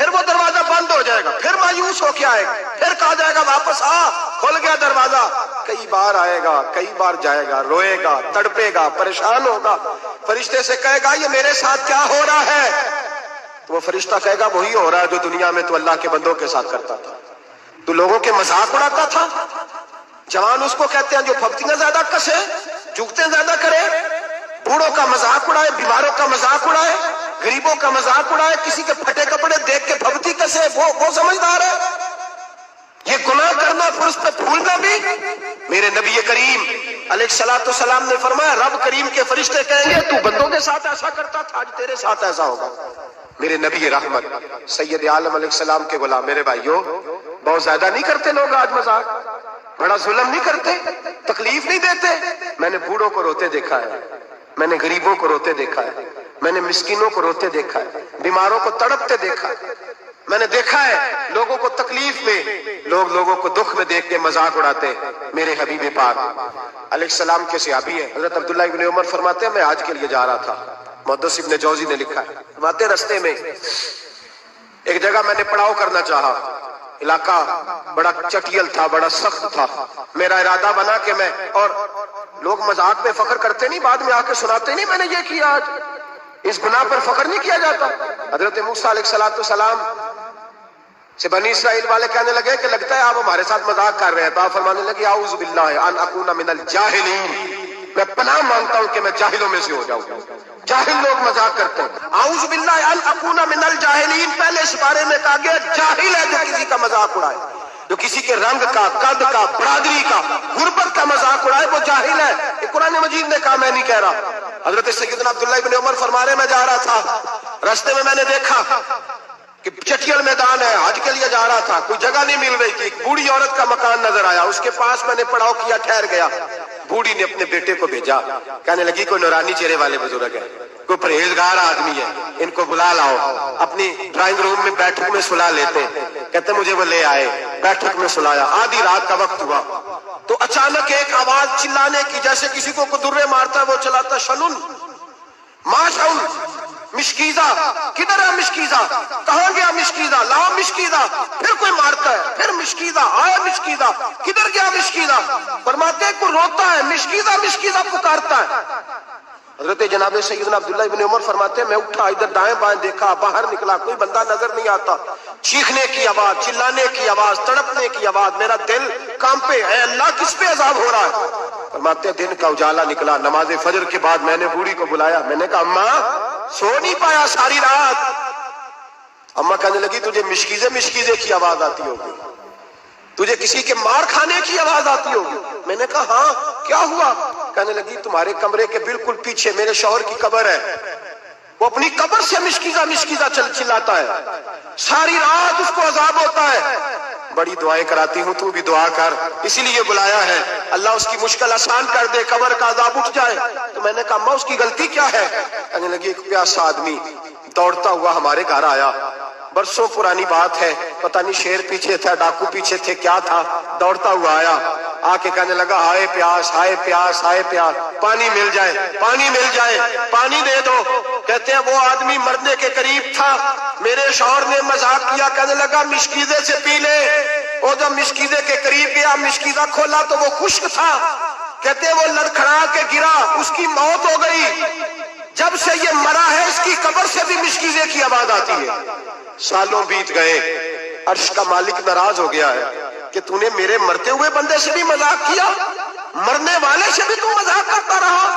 پھر وہ دروازہ بند ہو جائے گا، پھر مایوس ہو کے آئے گا، پھر کہا جائے گا واپس آ، کھل گیا دروازہ، کئی بار آئے گا، کئی بار جائے گا، روئے گا، تڑپے گا، پریشان ہوگا، فرشتے سے کہے گا یہ میرے ساتھ کیا ہو رہا ہے؟ تو وہ فرشتہ کہے گا وہی ہو رہا ہے جو دنیا میں تو اللہ کے بندوں کے ساتھ کرتا تھا، تو لوگوں کے مذاق اڑاتا تھا۔ جوان اس کو کہتے ہیں جو پھپتیاں زیادہ کسے، جھکتے زیادہ کرے، بوڑھوں کا مذاق اڑائے، بیماروں کا مذاق اڑائے، غریبوں کا مذاق اڑائے، کسی کے پھٹے کپڑے دیکھ کے پھپتی کسے، وہ سمجھدار ہے؟ یہ گناہ کرنا پھر اس پہ پھولنا بھی؟ میرے نبی کریم علیہ الصلوۃ والسلام نے فرمایا رب کریم کے فرشتے کہیں گے تو بندوں کے ساتھ ایسا کرتا تھا، آج تیرے ساتھ ایسا ہوگا۔ میرے نبی رحمت سید عالم علیہ السلام کے غلام، میرے بھائیوں بہت زیادہ نہیں کرتے لوگ آج مذاق؟ بڑا ظلم نہیں کرتے؟ تکلیف نہیں دیتے؟ میں نے بوڑھوں کو روتے دیکھا ہے، میں نے غریبوں کو روتے دیکھا ہے، میں نے مسکینوں کو روتے دیکھا ہے، بیماروں کو تڑپتے دیکھا ہے، میں نے دیکھا ہے لوگوں کو تکلیف میں، لوگوں کو دکھ میں دیکھ کے مذاق اڑاتے۔ میرے حبیب پاک علیہ السلام کے صحابی ہیں حضرت عبداللہ ابن عمر فرماتے ہیں میں حج کے لیے جا رہا تھا، محدث ابن جوزی نے لکھا ہے، فرماتے رستے میں ایک جگہ میں نے پڑاؤ کرنا چاہا، علاقہ بڑا چٹیل تھا، بڑا سخت تھا، میرا ارادہ بنا کہ میں، اور لوگ مذاق پہ فخر کرتے نہیں، بعد میں آ کے سناتے نہیں میں نے یہ کیا، آج اس گناہ پر فخر نہیں کیا جاتا۔ حضرت موسیٰ علیہ السلام سے بنی اسرائیل والے کہنے لگے کہ لگتا ہے آپ ہمارے ساتھ مذاق کر رہے ہیں، تو آپ فرمانے لگے اعوذ باللہ ان اکون من الجاہلین، میں پناہ مانگتا ہوں کہ میں جاہلوں میں سے ہو جاؤں۔ جاہل لوگ مذاق کرتے ہیں، اعوذ باللہ ان اکون من الجاہلین، پہلے اس بارے میں کہا گیا جاہل ہے جو کسی کا مذاق اڑائے، جو کسی کے رنگ کا، قد کا، برادری کا، غربت کا مذاق اڑائے وہ جاہل ہے۔ یہ قرآن مجید نے کہا، میں نہیں کہہ رہا۔ حضرت سیدنا عبداللہ ابن عمر فرما رہے میں جا رہا تھا، راستے میں نے دیکھا کہ چٹیل میدان ہے، حج کے لیے جا رہا تھا، کوئی جگہ نہیں مل رہی تھی، ایک بوڑھی عورت کا مکان نظر آیا، اس کے پاس میں نے پڑاؤ کیا، ٹھہر گیا۔ بوڑھی نے اپنے بیٹے کو بھیجا، کہنے لگی کوئی نورانی چہرے والے بزرگ ہے، کوئی پرہیزگار آدمی ہے، ان کو بلا لاؤ، اپنی ڈرائنگ روم میں بیٹھک میں سلا لیتے۔ کہتے مجھے وہ لے آئے، بیٹھک میں سلایا، آدھی رات کا وقت ہوا تو اچانک ایک آواز چلانے کی، جیسے کسی کو درے مارتا ہے وہ چلاتا، شنن ماشاء مشکیزہ، کدھر ہے مشکیزہ، کہاں گیا مشکیزہ، لا مشکیزہ، پھر کوئی مارتا ہے، پھر مشکیزہ، آیا مشکیزہ، کدھر گیا مشکیزہ، فرماتے ہیں کوئی روتا ہے، مشکیزہ مشکیزہ پکارتا ہے۔ حضرت جناب سیدنا عبداللہ ابن عمر فرماتے ہیں میں اٹھا، ادھر دائیں بائیں دیکھا، باہر نکلا، کوئی بندہ نظر نہیں آتا، چیخنے کی آواز، چلانے کی آواز، تڑپنے کی آواز، میرا دل کانپے، اے اللہ کس پہ عذاب ہو رہا ہے؟ فرماتے ہیں دن کا اجالا نکلا، نماز فجر کے بعد میں نے بوڑھی کو بلایا، میں نے کہا اماں سو نہیں پایا ساری رات؟ اماں کہنے لگی تجھے مشکیزے کی آواز آتی ہوگی، تجھے کسی کے مار کھانے کی آواز آتی ہوگی۔ میں نے کہا ہاں کیا ہوا؟ کہنے لگی تمہارے کمرے کے بالکل پیچھے میرے شوہر کی قبر ہے، وہ اپنی قبر سے مشکیزہ چلاتا ہے، ساری رات اس کو عذاب ہوتا ہے، بڑی دعائیں کراتی ہوں تو بھی دعا کر، اسی لیے بلایا ہے، اللہ اس کی مشکل آسان کر دے، قبر کا عذاب اٹھ جائے۔ تو میں نے کہا اماں اس کی غلطی کیا ہے؟ کہنے لگی ایک پیاسا آدمی دوڑتا ہوا ہمارے گھر آیا، برسوں پرانی بات ہے، پتہ نہیں شیر پیچھے تھا، ڈاکو پیچھے تھے، کیا تھا، دوڑتا ہوا آیا، آ کے کہنے لگا ہائے پیاس، ہائے پیاس، ہائے پیاس، پانی مل جائے، پانی مل جائے، پانی دے دو۔ کہتے ہیں وہ آدمی مرنے کے قریب تھا، میرے شوہر نے مذاق کیا، کہنے لگا مشکیزے سے پی لے۔ وہ جب مشکیزے کے قریب گیا، مشکیزہ کھولا تو وہ خشک تھا، کہتے ہیں وہ لڑکھڑا کے گرا، اس کی موت ہو گئی۔ جب سے یہ مرا ہے اس کی قبر سے بھی مشکیزے کی آواز آتی ہے۔ سالوں بیت گئے، عرش کا مالک ناراض ہو گیا ہے کہ تو نے میرے مرتے ہوئے بندے سے بھی مذاق کیا، مرنے والے سے بھی تو مذاق کرتا رہا۔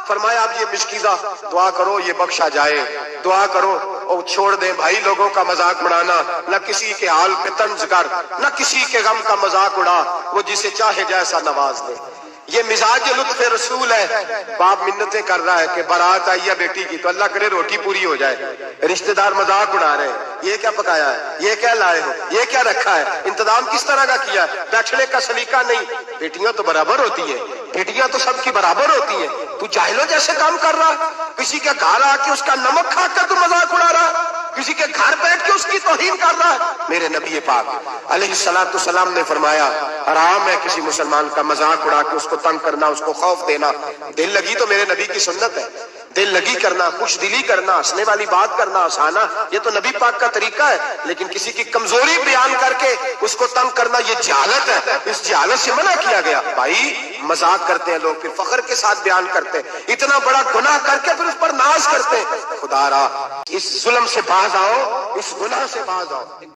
فرمایا اب یہ مشکیزہ دعا کرو یہ بخشا جائے، دعا کرو اور چھوڑ دے بھائی لوگوں کا مذاق اڑانا، نہ کسی کے حال پہ طنز کر، نہ کسی کے غم کا مذاق اڑا، وہ جسے چاہے جیسا نواز دے۔ یہ مزاج لطف رسول ہے۔ باپ منتیں کر رہا ہے کہ بارات آئی ہے بیٹی کی تو اللہ کرے روٹی پوری ہو جائے، رشتہ دار مذاق اڑا رہے ہیں، یہ کیا پکایا ہے، یہ کیا لائے ہو، یہ کیا رکھا ہے، انتظام کس طرح کا کیا ہے، بیٹھنے کا سلیقہ نہیں۔ بیٹیاں تو برابر ہوتی ہیں، بیٹیاں تو سب کی برابر ہوتی ہیں، تو جاہلوں جیسے کام کر رہا، کسی کے گھر آ کے اس کا نمک کھا کر تو مذاق اڑا رہا، کسی کے گھر بیٹھ کے اس کی توہین کر رہا ہے۔ میرے نبی پاک علیہ السلام نے فرمایا حرام ہے کسی مسلمان کا مذاق اڑا کے اس کو تنگ کرنا، اس کو خوف دینا۔ دل لگی تو میرے نبی کی سنت ہے، دل لگی کرنا، خوش دلی کرنا، ہنسنے والی بات کرنا، ہنسانا، یہ تو نبی پاک کا طریقہ ہے. لیکن کسی کی کمزوری بیان کر کے اس کو تنگ کرنا یہ جہالت ہے. اس جہالت سے منع کیا گیا. بھائی مذاق کرتے ہیں لوگ، پھر فخر کے ساتھ بیان کرتے ہیں، اتنا بڑا گناہ کر کے پھر اس پر ناز کرتے ہیں. خدا را اس ظلم سے باز آؤ، اس گناہ سے باز آؤ.